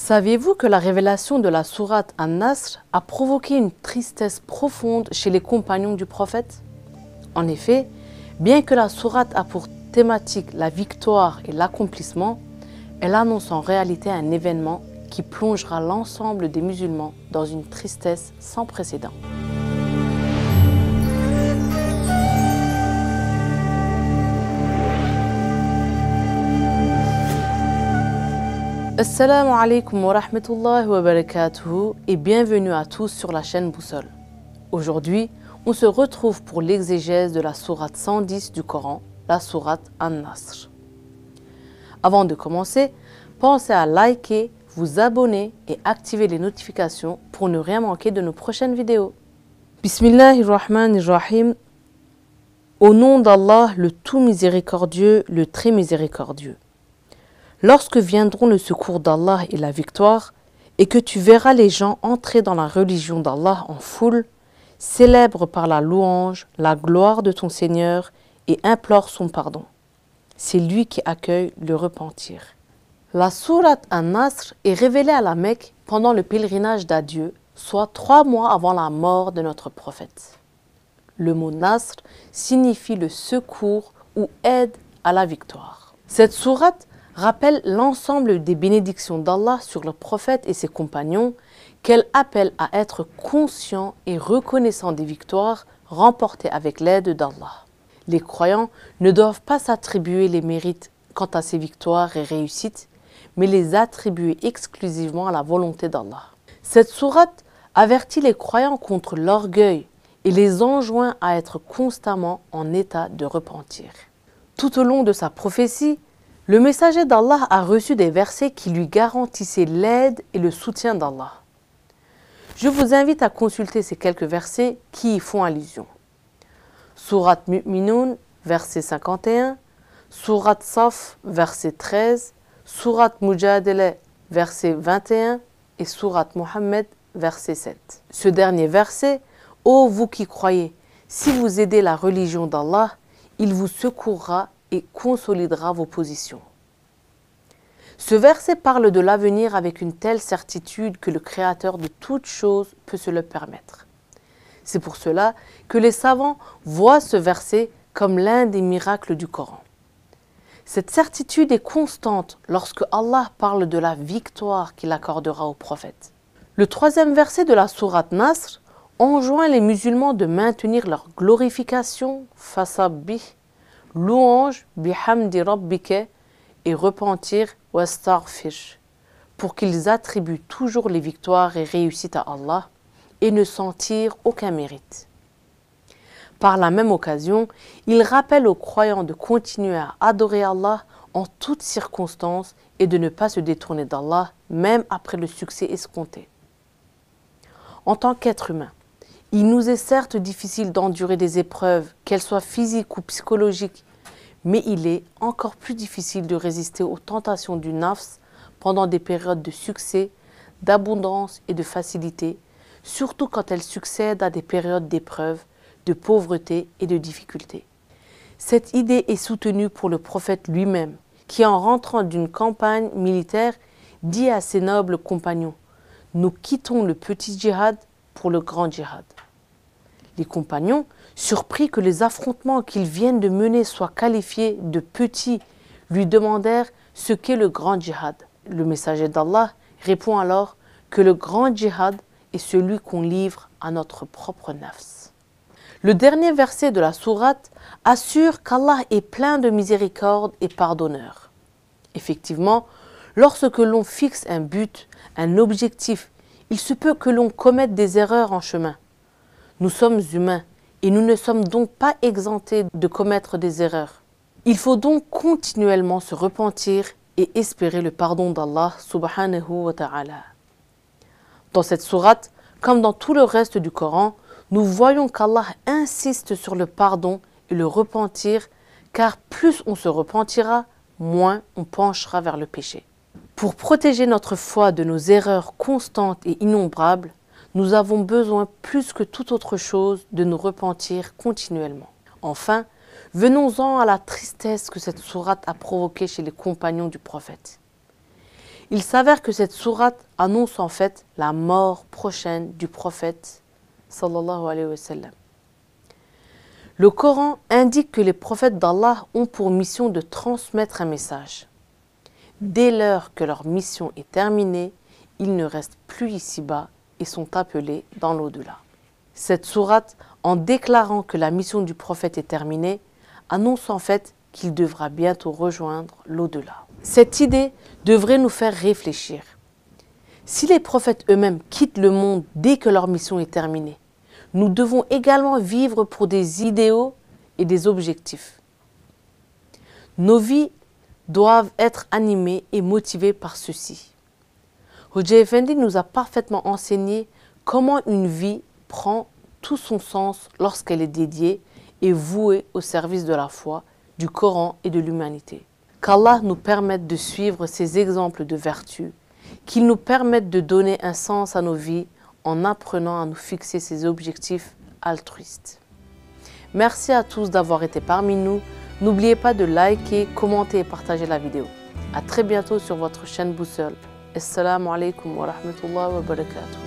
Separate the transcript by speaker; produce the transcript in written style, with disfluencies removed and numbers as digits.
Speaker 1: Saviez-vous que la révélation de la sourate An-Nasr a provoqué une tristesse profonde chez les compagnons du prophète? En effet, bien que la sourate a pour thématique la victoire et l'accomplissement, elle annonce en réalité un événement qui plongera l'ensemble des musulmans dans une tristesse sans précédent. Assalamu alaikum wa rahmatullahi wa barakatuhu et bienvenue à tous sur la chaîne Boussole. Aujourd'hui, on se retrouve pour l'exégèse de la sourate 110 du Coran, la sourate An-Nasr. Avant de commencer, pensez à liker, vous abonner et activer les notifications pour ne rien manquer de nos prochaines vidéos. Bismillahirrahmanirrahim. Au nom d'Allah, le tout miséricordieux, le très miséricordieux. Lorsque viendront le secours d'Allah et la victoire, et que tu verras les gens entrer dans la religion d'Allah en foule, célèbre par la louange la gloire de ton Seigneur et implore son pardon. C'est lui qui accueille le repentir. La sourate An-Nasr est révélée à la Mecque pendant le pèlerinage d'adieu, soit 3 mois avant la mort de notre prophète. Le mot Nasr signifie le secours ou aide à la victoire. Cette sourate rappelle l'ensemble des bénédictions d'Allah sur le prophète et ses compagnons, qu'elle appelle à être conscients et reconnaissants des victoires remportées avec l'aide d'Allah. Les croyants ne doivent pas s'attribuer les mérites quant à ces victoires et réussites, mais les attribuer exclusivement à la volonté d'Allah. Cette sourate avertit les croyants contre l'orgueil et les enjoint à être constamment en état de repentir. Tout au long de sa prophétie, le messager d'Allah a reçu des versets qui lui garantissaient l'aide et le soutien d'Allah. Je vous invite à consulter ces quelques versets qui y font allusion. Sourate Mu'minun, verset 51, Sourate Saf, verset 13, Sourate Mujadala, verset 21 et Sourate Muhammad, verset 7. Ce dernier verset, « Ô vous qui croyez, si vous aidez la religion d'Allah, il vous secourra et consolidera vos positions. » Ce verset parle de l'avenir avec une telle certitude que le Créateur de toutes choses peut se le permettre. C'est pour cela que les savants voient ce verset comme l'un des miracles du Coran. Cette certitude est constante lorsque Allah parle de la victoire qu'il accordera au prophète. Le 3e verset de la sourate Nasr enjoint les musulmans de maintenir leur glorification, fasabbih, louange, bihamdi rabbika, et repentir, wastaghfir, pour qu'ils attribuent toujours les victoires et réussites à Allah et ne s'en tirent aucun mérite. Par la même occasion, il rappelle aux croyants de continuer à adorer Allah en toutes circonstances et de ne pas se détourner d'Allah, même après le succès escompté. En tant qu'être humain, il nous est certes difficile d'endurer des épreuves, qu'elles soient physiques ou psychologiques, mais il est encore plus difficile de résister aux tentations du nafs pendant des périodes de succès, d'abondance et de facilité, surtout quand elles succèdent à des périodes d'épreuve, de pauvreté et de difficulté. Cette idée est soutenue pour le prophète lui-même, qui en rentrant d'une campagne militaire, dit à ses nobles compagnons « Nous quittons le petit djihad pour le grand djihad ». Les compagnons, surpris que les affrontements qu'ils viennent de mener soient qualifiés de petits, lui demandèrent ce qu'est le grand djihad. Le messager d'Allah répond alors que le grand djihad est celui qu'on livre à notre propre nafs. Le dernier verset de la sourate assure qu'Allah est plein de miséricorde et pardonneur. Effectivement, lorsque l'on fixe un but, un objectif, il se peut que l'on commette des erreurs en chemin. Nous sommes humains et nous ne sommes donc pas exemptés de commettre des erreurs. Il faut donc continuellement se repentir et espérer le pardon d'Allah subhanahu wa ta'ala. Dans cette sourate, comme dans tout le reste du Coran, nous voyons qu'Allah insiste sur le pardon et le repentir, car plus on se repentira, moins on penchera vers le péché. Pour protéger notre foi de nos erreurs constantes et innombrables, nous avons besoin plus que toute autre chose de nous repentir continuellement. Enfin, venons-en à la tristesse que cette sourate a provoquée chez les compagnons du prophète. Il s'avère que cette sourate annonce en fait la mort prochaine du prophète sallallahu alayhi wa sallam. Le Coran indique que les prophètes d'Allah ont pour mission de transmettre un message. Dès lors que leur mission est terminée, ils ne restent plus ici-bas et sont appelés dans l'au-delà. Cette sourate, en déclarant que la mission du prophète est terminée, annonce en fait qu'il devra bientôt rejoindre l'au-delà. Cette idée devrait nous faire réfléchir. Si les prophètes eux-mêmes quittent le monde dès que leur mission est terminée, nous devons également vivre pour des idéaux et des objectifs. Nos vies doivent être animées et motivées par ceci. Hoja Effendi nous a parfaitement enseigné comment une vie prend tout son sens lorsqu'elle est dédiée et vouée au service de la foi, du Coran et de l'humanité. Qu'Allah nous permette de suivre ces exemples de vertu, qu'il nous permette de donner un sens à nos vies en apprenant à nous fixer ces objectifs altruistes. Merci à tous d'avoir été parmi nous. N'oubliez pas de liker, commenter et partager la vidéo. À très bientôt sur votre chaîne Boussole. Assalamu alaikum wa rahmatullahi wa barakatuh.